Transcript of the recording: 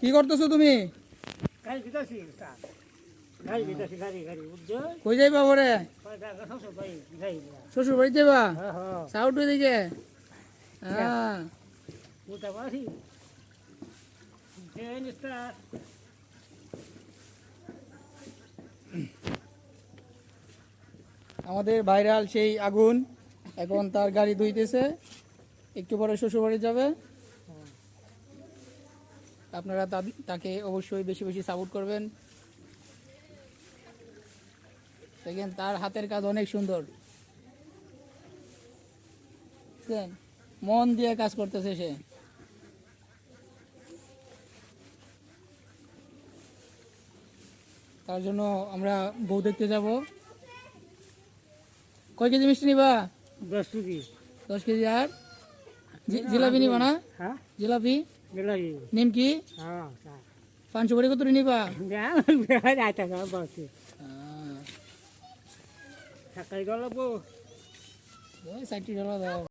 কি করতেছো তুমি? গাড়ি ভিতরছি গাড়ি ভিতরছি গাড়ি বুঝছো কই যাইবা পরে? শ্বশুর বাড়ি যাইবা? সাউট দিকে হ্যাঁ মোটা বাড়ি আমাদের ভাইরাল সেই আগুন এখন তার গাড়ি ধুইতেছে, একটু পরে শ্বশুর বাড়ি যাবে। আপনারা তাকে অবশ্যই বেশি বেশি সাপোর্ট করবেন। দেখেন তার হাতের কাজ অনেক সুন্দর, দেখেন মন দিয়ে কাজ করতেছে সে। তার জন্য আমরা বউ দেখতে যাব। কয় কেজি মিষ্টি নিবা? 10 কেজি। 10 কেজি। আর জিলাপি নিবা না? হ্যাঁ জিলাপি মিলাই নিমকি হ্যাঁ পাঁচশো করে কত নিবা? যাইতা না বসে সকাল গেল $60 দাও।